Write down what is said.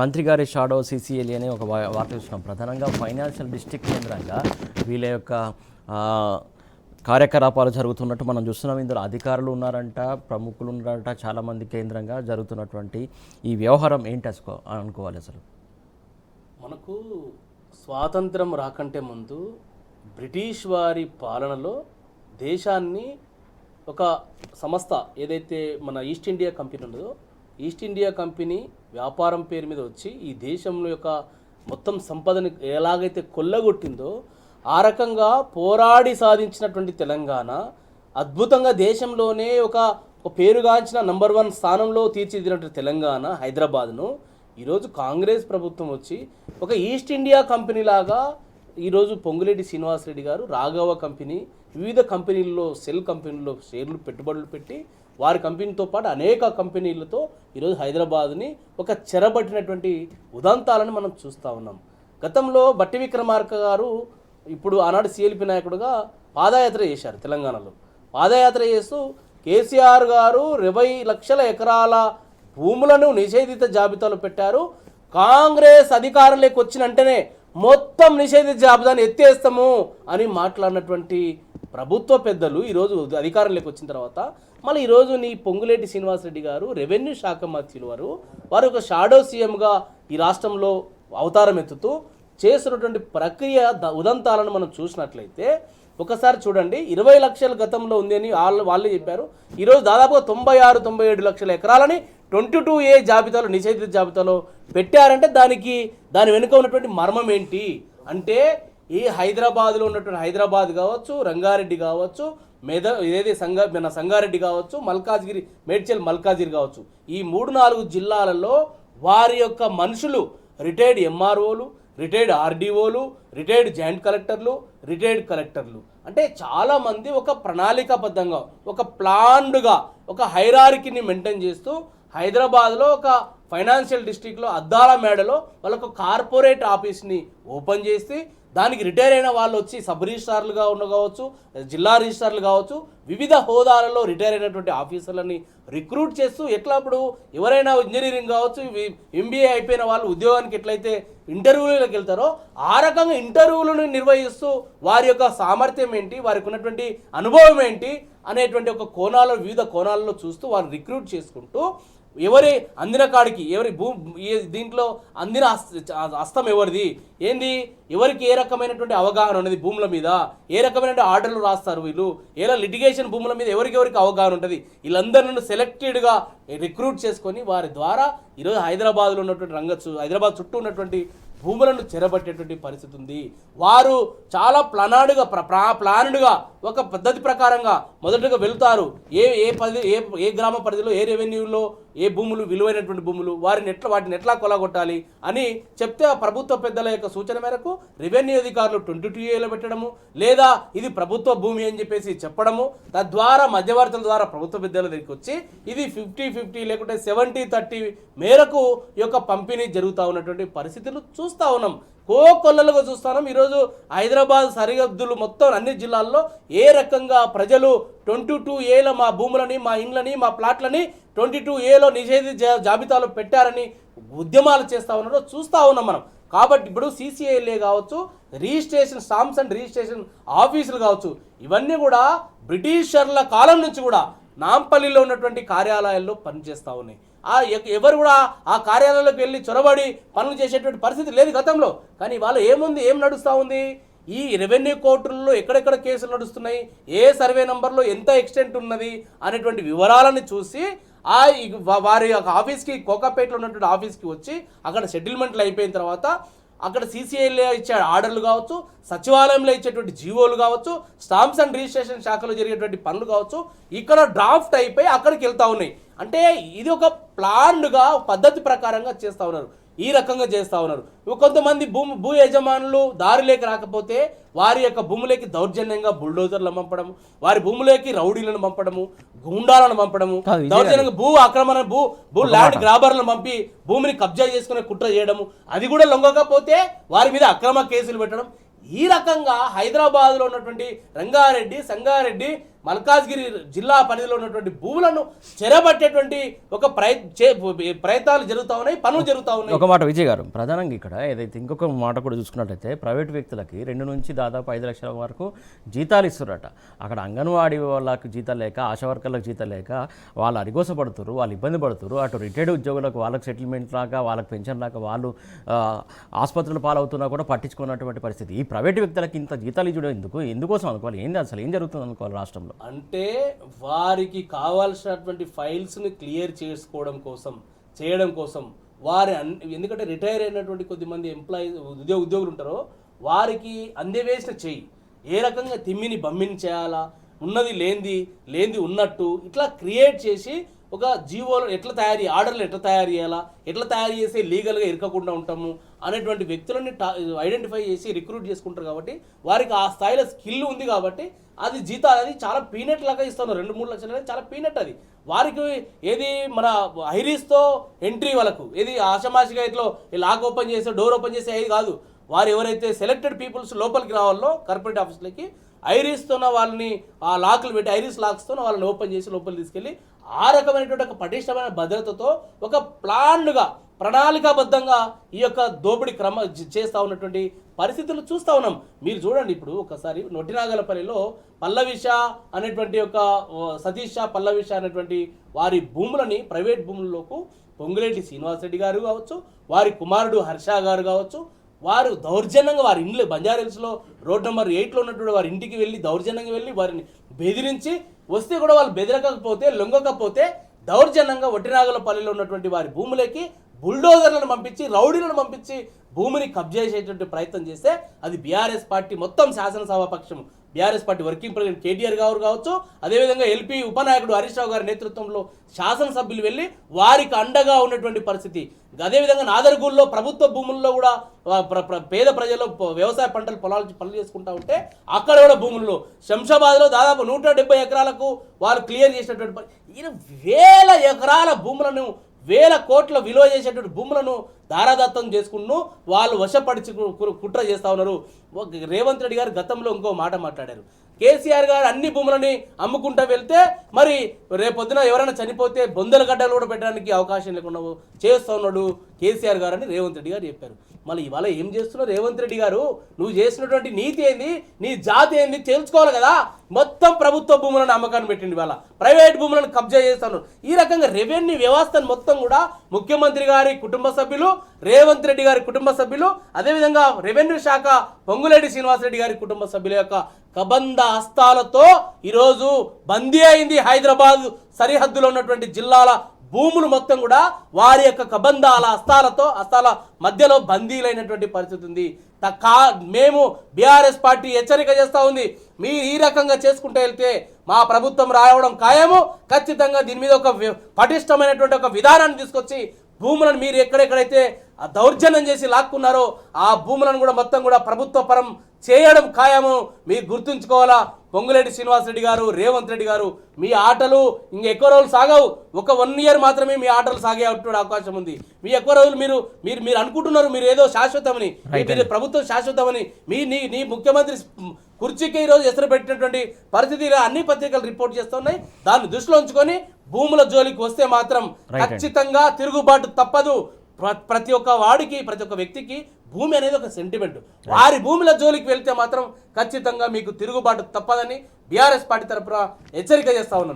మంత్రి గారి shadow CCL అనే ఒక వార్త చూస్తున్నాం. ప్రధానంగా ఫైనాన్షియల్ డిస్ట్రిక్ట్ కేంద్రంగా వీళ్ళ యొక్క కార్యకలాపాలు జరుగుతున్నట్టు మనం చూస్తున్నాం. ఇందులో అధికారులు ఉన్నారంట, ప్రముఖులు ఉన్నారంట, చాలామంది కేంద్రంగా జరుగుతున్నటువంటి ఈ వ్యవహారం ఏంటి అనుకోవాలి? అసలు మనకు స్వాతంత్రం రాకంటే ముందు బ్రిటిష్ వారి పాలనలో దేశాన్ని ఒక సంస్థ ఏదైతే మన ఈస్ట్ ఇండియా కంపెనీ ఉన్నదో, ఈస్ట్ ఇండియా కంపెనీ వ్యాపారం పేరు మీద వచ్చి ఈ దేశంలో యొక్క మొత్తం సంపదని ఎలాగైతే కొల్లగొట్టిందో ఆ రకంగా పోరాడి సాధించినటువంటి తెలంగాణ అద్భుతంగా దేశంలోనే ఒక పేరుగాంచిన నంబర్ 1 స్థానంలో తీర్చిదిద్దినటువంటి తెలంగాణ హైదరాబాద్ను ఈరోజు కాంగ్రెస్ ప్రభుత్వం వచ్చి ఒక ఈస్ట్ ఇండియా కంపెనీ లాగా ఈరోజు పొంగులేటి శ్రీనివాసరెడ్డి గారు రాఘవ కంపెనీ వివిధ కంపెనీల్లో సెల్ కంపెనీల్లో షేర్లు పెట్టుబడులు పెట్టి వారి కంపెనీతో పాటు అనేక కంపెనీలతో ఈరోజు హైదరాబాద్ని ఒక చెరబట్టినటువంటి ఉదంతాలను మనం చూస్తూ ఉన్నాం. గతంలో బట్టి విక్రమార్క గారు ఇప్పుడు ఆనాడు సిఎల్పి నాయకుడుగా పాదయాత్ర చేశారు. తెలంగాణలో పాదయాత్ర చేస్తూ కేసీఆర్ గారు 20 లక్షల ఎకరాల భూములను నిషేధిత జాబితాలో పెట్టారు. కాంగ్రెస్ అధికారంలోకి వచ్చినంటేనే మొత్తం నిషేధిత జాబితాను ఎత్తేస్తాము అని మాట్లాడినటువంటి ప్రభుత్వ పెద్దలు ఈరోజు అధికారంలోకి వచ్చిన తర్వాత మళ్ళీ ఈరోజు నీ పొంగులేటి శ్రీనివాసరెడ్డి గారు రెవెన్యూ శాఖ మంత్రులు వారు ఒక షాడో సీఎంగా ఈ రాష్ట్రంలో అవతారం ఎత్తుతూ చేస్తున్నటువంటి ప్రక్రియ ఉదంతాలను మనం చూసినట్లయితే ఒకసారి చూడండి. 20 లక్షల గతంలో ఉంది అని వాళ్ళే చెప్పారు. ఈరోజు దాదాపుగా 96-97 లక్షల ఎకరాలని 22A జాబితాలో నిషేధిత జాబితాలో పెట్టారంటే దాని వెనుక ఉన్నటువంటి మర్మం ఏంటి అంటే ఈ హైదరాబాద్లో ఉన్నటువంటి హైదరాబాద్ కావచ్చు, రంగారెడ్డి కావచ్చు, ఏదైతే సంగారెడ్డి కావచ్చు, మల్కాజ్గిరి, మేడ్చల్ మల్కాజ్గిరి కావచ్చు, ఈ 3-4 జిల్లాలలో వారి యొక్క మనుషులు రిటైర్డ్ ఎంఆర్ఓలు, రిటైర్డ్ ఆర్డీఓలు, రిటైర్డ్ జాయింట్ కలెక్టర్లు, రిటైర్డ్ కలెక్టర్లు అంటే చాలామంది ఒక ప్రణాళికాబద్ధంగా ఒక ప్లాన్డ్గా ఒక హైరార్కీని మెయింటైన్ చేస్తూ హైదరాబాద్లో ఒక ఫైనాన్షియల్ డిస్ట్రిక్ట్లో అద్దాల మేడలో వాళ్ళకు కార్పొరేట్ ఆఫీస్ని ఓపెన్ చేసి దానికి రిటైర్ అయిన వాళ్ళు వచ్చి సబ్ రిజిస్ట్రార్లుగా కావచ్చు, జిల్లా రిజిస్ట్రార్లు కావచ్చు, వివిధ హోదాలలో రిటైర్ అయినటువంటి ఆఫీసర్లని రిక్రూట్ చేస్తూ ఎట్లా ఇప్పుడు ఎవరైనా ఇంజనీరింగ్ కావచ్చు, ఎంబీఏ అయిపోయిన వాళ్ళు ఉద్యోగానికి ఎట్లయితే ఇంటర్వ్యూలకు వెళ్తారో ఆ రకంగా ఇంటర్వ్యూలను నిర్వహిస్తూ వారి యొక్క సామర్థ్యం ఏంటి, వారికి ఉన్నటువంటి అనుభవం ఏంటి అనేటువంటి ఒక వివిధ కోణాలలో చూస్తూ వారిని రిక్రూట్ చేసుకుంటూ ఎవరి అందిన కాడికి ఎవరి దీంట్లో అందిన హస్తం ఎవరిది ఏంది, ఎవరికి ఏ రకమైనటువంటి అవగాహన ఉన్నది భూముల మీద, ఏ రకమైన ఆర్డర్లు రాస్తారు వీళ్ళు, ఎలా లిటిగేషన్ భూముల మీద ఎవరికి అవగాహన ఉంటుంది, వీళ్ళందరినీ సెలెక్టెడ్గా రిక్రూట్ చేసుకొని వారి ద్వారా ఈరోజు హైదరాబాద్లో ఉన్నటువంటి హైదరాబాద్ చుట్టూ ఉన్నటువంటి భూములను చెరబట్టేటువంటి పరిస్థితి ఉంది. వారు చాలా ప్లాన్డ్గా ఒక పద్ధతి ప్రకారంగా మొదటగా వెళ్తారు. ఏ గ్రామ పరిధిలో ఏ రెవెన్యూలో ఏ భూములు విలువైనటువంటి భూములు వాటిని ఎట్లా కొలగొట్టాలి అని చెప్తే ఆ ప్రభుత్వ పెద్దల యొక్క సూచన మేరకు రెవెన్యూ అధికారులు 22Aలో పెట్టడము, లేదా ఇది ప్రభుత్వ భూమి అని చెప్పేసి చెప్పడము, తద్వారా మధ్యవర్తుల ద్వారా ప్రభుత్వ పెద్దల దగ్గరికి వచ్చి ఇది 50-50 లేకుంటే 70-30 మేరకు ఈ యొక్క పంపిణీ జరుగుతూ ఉన్నటువంటి పరిస్థితులు చూస్తూ ఉన్నాం. కోకొల్లలుగా చూస్తున్నాం. ఈరోజు హైదరాబాద్ సరిహద్దులు మొత్తం అన్ని జిల్లాల్లో ఏ రకంగా ప్రజలు 22Aలో మా భూములని, మా ఇండ్లని, మా ప్లాట్లని 22Aలో నిషేధిత జాబితాలో పెట్టారని ఉద్యమాలు చేస్తూ ఉన్నారో చూస్తూ ఉన్నాం మనం. కాబట్టి ఇప్పుడు CCILA కావచ్చు, రిజిస్ట్రేషన్ స్టాంప్స్ అండ్ రిజిస్ట్రేషన్ ఆఫీసులు కావచ్చు, ఇవన్నీ కూడా బ్రిటిషర్ల కాలం నుంచి కూడా నాంపల్లిలో ఉన్నటువంటి కార్యాలయాల్లో పనిచేస్తూ ఉన్నాయి. ఎవరు కూడా ఆ కార్యాలయంలోకి వెళ్ళి చొరబడి పనులు చేసేటువంటి పరిస్థితి లేదు గతంలో. కానీ వాళ్ళు ఏం నడుస్తూ ఉంది, ఈ రెవెన్యూ కోర్టుల్లో ఎక్కడెక్కడ కేసులు నడుస్తున్నాయి, ఏ సర్వే నంబర్లో ఎంత ఎక్స్టెంట్ ఉన్నది అనేటువంటి వివరాలను చూసి వారి యొక్క ఆఫీస్కి కోకాపేటలో ఉన్నటువంటి ఆఫీస్కి వచ్చి అక్కడ సెటిల్మెంట్లు అయిపోయిన తర్వాత అక్కడ CCILA ఇచ్చే ఆర్డర్లు కావచ్చు, సచివాలయంలో ఇచ్చేటువంటి జీవోలు కావచ్చు, స్టాంప్స్ అండ్ రిజిస్ట్రేషన్ శాఖలో జరిగేటువంటి పనులు కావచ్చు, ఇక్కడ డ్రాఫ్ట్ అయిపోయి అక్కడికి వెళ్తూ ఉన్నాయి. అంటే ఇది ఒక ప్లాన్డ్గా పద్ధతి ప్రకారంగా చేస్తూ ఉన్నారు. ఈ రకంగా చేస్తూ ఉన్నారు. కొంతమంది భూ యజమానులు దారిలోకి రాకపోతే వారి యొక్క భూములకి దౌర్జన్యంగా బుల్డోజర్లు పంపడము, వారి భూములకి రౌడీలను పంపడము, గుండాలను పంపడము, దౌర్జన్యంగా భూ ఆక్రమణ భూ ల్యాండ్ గ్రాబర్లను పంపి భూమిని కబ్జా చేసుకునే కుట్ర చేయడము, అది కూడా లొంగకపోతే వారి మీద అక్రమ కేసులు పెట్టడం. ఈ రకంగా హైదరాబాద్లో ఉన్నటువంటి రంగారెడ్డి, సంగారెడ్డి, మల్కాజ్గిరి జిల్లా పరిధిలో ఉన్నటువంటి భూములను చెరబట్టేటువంటి ఒక ప్రయత్నాలు జరుగుతూ ఉన్నాయి, పనులు జరుగుతూ ఉన్నాయి. ఒక మాట విజయ్ గారు, ప్రధానంగా ఇక్కడ ఏదైతే ఇంకొక మాట కూడా చూసుకున్నట్లయితే ప్రైవేట్ వ్యక్తులకి 2 నుంచి దాదాపు 5 లక్షల వరకు జీతాలు ఇస్తున్నారట. అక్కడ అంగన్వాడీ వాళ్ళకి జీతాలు లేక, ఆశా వర్కర్లకు జీతాలు లేక వాళ్ళు అరిగోసపడుతున్నారు, వాళ్ళు ఇబ్బంది పడుతున్నారు. అటు రిటైర్డ్ ఉద్యోగులకు వాళ్ళకి సెటిల్మెంట్ రాక, వాళ్ళకి పెన్షన్ రాక, వాళ్ళు ఆసుపత్రుల పాలవుతున్నా కూడా పట్టించుకున్నటువంటి పరిస్థితి. ఈ ప్రైవేట్ వ్యక్తులకి ఇంత జీతాలు ఇవ్వడం ఎందుకోసం అనుకోవాలి? ఏంది అసలు ఏం జరుగుతుంది అనుకోవాలి రాష్ట్రంలో? అంటే వారికి కావాల్సినటువంటి ఫైల్స్ని క్లియర్ చేయడం కోసం వారి ఎందుకంటే రిటైర్ అయినటువంటి కొద్దిమంది ఉద్యోగులు ఉంటారో వారికి అందవేసిన చెయ్యి ఏ రకంగా తిమ్మిని బమ్మిని చేయాలా, ఉన్నది లేంది ఉన్నట్టు ఇట్లా క్రియేట్ చేసి ఒక జీవోలో ఆర్డర్లు ఎట్లా తయారు చేయాలా, ఎట్లా తయారు చేసి లీగల్గా ఇరకకుండా ఉంటాము అనేటువంటి వ్యక్తులని ఐడెంటిఫై చేసి రిక్రూట్ చేసుకుంటారు. కాబట్టి వారికి ఆ స్థాయిలో స్కిల్ ఉంది కాబట్టి అది జీతాలు అది చాలా పీనట్ లాగా ఇస్తున్నారు. 2-3 లక్షలు అనేది చాలా పీనట్. అది వారికి ఏది మన ఐరిస్తో ఎంట్రీ వాళ్ళకు ఏది ఆషమాషిగా ఇట్లో లాక్ ఓపెన్ చేసే డోర్ ఓపెన్ చేసే ఏది కాదు. వారు ఎవరైతే సెలెక్టెడ్ పీపుల్స్ లోపలికి రావాలో కార్పొరేట్ ఆఫీసులకి ఐరిస్తోన వాళ్ళని ఆ లాక్లు పెట్టి ఐరిస్ లాక్స్తో వాళ్ళని ఓపెన్ చేసి లోపలికి తీసుకెళ్ళి ఆ రకమైనటువంటి ఒక పటిష్టమైన భద్రతతో ఒక ప్రణాళికాబద్ధంగా ఈ యొక్క దోపిడీ చేస్తూ ఉన్నటువంటి పరిస్థితులు చూస్తూ ఉన్నాం. మీరు చూడండి, ఇప్పుడు ఒకసారి నొట్టినాగలపల్లిలో పల్లవిష అనేటువంటి ఒక సతీష్ పల్లవిష అనేటువంటి వారి భూములని ప్రైవేట్ భూముల్లోకి పొంగులేటి శ్రీనివాసరెడ్డి గారు కావచ్చు, వారి కుమారుడు హర్ష గారు కావచ్చు, వారు దౌర్జన్యంగా వారి ఇంట్లో బంజారాహిల్స్లో రోడ్ నెంబర్ 8లో ఉన్నటువంటి వారి ఇంటికి వెళ్ళి దౌర్జన్యంగా వెళ్ళి వారిని బెదిరించి వస్తే కూడా వాళ్ళు బెదరకపోతే లొంగకపోతే దౌర్జన్యంగా ఒట్టినాగలపల్లిలో ఉన్నటువంటి వారి భూములకి బుల్డోజర్లను పంపించి రౌడీలను పంపించి భూమిని కబ్జా చేసేటువంటి ప్రయత్నం చేస్తే అది బీఆర్ఎస్ పార్టీ మొత్తం శాసనసభాపక్షం BRS party working president KTR గారు కావచ్చు, అదేవిధంగా ఎల్పీ ఉపనాయకుడు హరీష్ రావు గారి నేతృత్వంలో శాసనసభ్యులు వెళ్ళి వారికి అండగా ఉన్నటువంటి పరిస్థితి. అదేవిధంగా నాదర్గూల్లో ప్రభుత్వ భూముల్లో కూడా పేద ప్రజలు వ్యవసాయ పనులు చేసుకుంటూ ఉంటే అక్కడ కూడా భూముల్లో శంషాబాద్లో దాదాపు 170 ఎకరాలకు వాళ్ళు క్లియర్ చేసినటువంటి వేల ఎకరాల భూములను 1000 కోట్ల విలువ చేసేటువంటి భూములను దారాదత్తం చేసుకుంటూ వాళ్ళు వశపడిచి కుట్ర చేస్తూ ఉన్నారు. రేవంత్ రెడ్డి గారు గతంలో ఇంకో మాట మాట్లాడారు. కేసీఆర్ గారు అన్ని భూములని అమ్ముకుంటూ వెళ్తే మరి రేపొద్దున ఎవరైనా చనిపోతే బొందల గడ్డలు కూడా పెట్టడానికి అవకాశం లేకుండా చేస్తూ ఉన్నాడు కేసీఆర్ గారు అని రేవంత్ రెడ్డి గారు చెప్పారు. మళ్ళీ ఇవాళ ఏం చేస్తున్నావు రేవంత్ రెడ్డి గారు? నువ్వు చేసినటువంటి నీతి ఏంది, నీ జాతి ఏంది తెలుసుకోవాలి కదా. మొత్తం ప్రభుత్వ భూములను అమ్మకాన్ని పెట్టింది, ఇవాళ ప్రైవేట్ భూములను కబ్జా చేస్తాను. ఈ రకంగా రెవెన్యూ వ్యవస్థను మొత్తం కూడా ముఖ్యమంత్రి గారి కుటుంబ సభ్యులు, రేవంత్ రెడ్డి గారి కుటుంబ సభ్యులు, అదేవిధంగా రెవెన్యూ శాఖ పొంగులేటి శ్రీనివాసరెడ్డి గారి కుటుంబ సభ్యుల యొక్క కబంధ హస్తాలతో ఈరోజు బందీ అయింది హైదరాబాద్ సరిహద్దులో ఉన్నటువంటి జిల్లాల భూములు మొత్తం కూడా వారి యొక్క కబంధాల హస్తాల మధ్యలో బందీలైనటువంటి పరిస్థితి ఉంది. మేము బీఆర్ఎస్ పార్టీ హెచ్చరిక చేస్తూ ఉంది, మీరు ఈ రకంగా చేసుకుంటూ వెళ్తే మా ప్రభుత్వం రావడం ఖాయము. ఖచ్చితంగా దీని మీద ఒక పటిష్టమైనటువంటి ఒక విధానాన్ని తీసుకొచ్చి భూములను మీరు ఎక్కడెక్కడైతే దౌర్జన్యం చేసి లాక్కున్నారో ఆ భూములను కూడా మొత్తం కూడా ప్రభుత్వ పరం చేయడం ఖాయము. మీరు గుర్తుంచుకోవాలా, పొంగులేటి శ్రీనివాసరెడ్డి గారు, రేవంత్ రెడ్డి గారు, మీ ఆటలు ఇంక ఎక్కువ రోజులు సాగవు. ఒక 1 ఇయర్ మాత్రమే మీ ఆటలు సాగే అవకాశం ఉంది. మీ ఎక్కువ రోజులు మీరు అనుకుంటున్నారు మీరు ఏదో శాశ్వతమని, మీరు ప్రభుత్వం శాశ్వతమని. నీ ముఖ్యమంత్రి కుర్చీకి ఈరోజు ఎసరు పెట్టినటువంటి పరిస్థితిలో అన్ని పత్రికలు రిపోర్ట్ చేస్తున్నాయి. దాన్ని దృష్టిలో ఉంచుకొని భూముల జోలికి వస్తే మాత్రం ఖచ్చితంగా తిరుగుబాటు తప్పదు. ప్రతి ఒక్క వాడికి, ప్రతి ఒక్క వ్యక్తికి భూమి అనేది ఒక సెంటిమెంట్. వారి భూముల జోలికి వెళ్తే మాత్రం ఖచ్చితంగా మీకు తిరుగుబాటు తప్పదని బీఆర్ఎస్ పార్టీ తరఫున హెచ్చరిక చేస్తా ఉన్నాను.